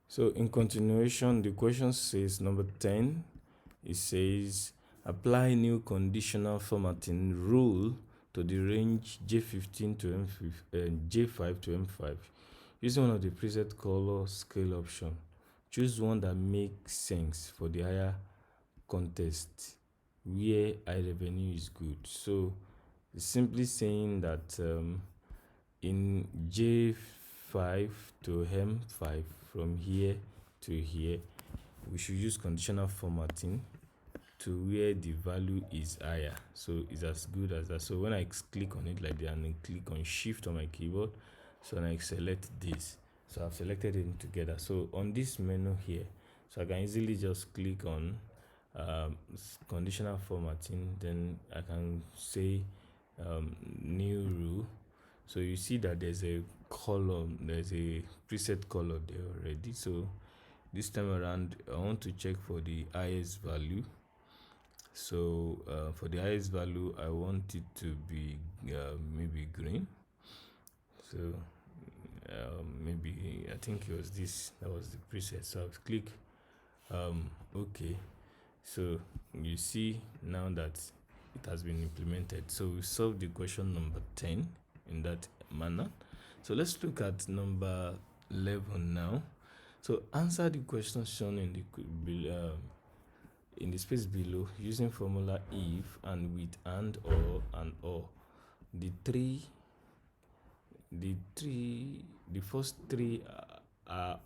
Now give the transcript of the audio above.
So in continuation, the question says number 10, it says apply new conditional formatting rule to the range J15 to J5 to M5 using one of the preset color scale option. Choose one that makes sense for the higher context where high revenue is good. So it's simply saying that in J5 to M5, from here to here, we should use conditional formatting to where the value is higher. So it's as good as that. So when I click on it like that and then click on shift on my keyboard, so when I select this, so I've selected it together. So on this menu here, so I can easily just click on conditional formatting, then I can say new rule. So you see that there's a column, there's a preset color there already. So this time around I want to check for the highest value. So for the highest value I want it to be maybe green. So maybe I think it was this, that was the preset. So I'll click okay. So you see now that it has been implemented. So we solved the question number 10 in that manner. So let's look at number 11 now. So answer the question shown in the space below using formula if and with and or. The first three are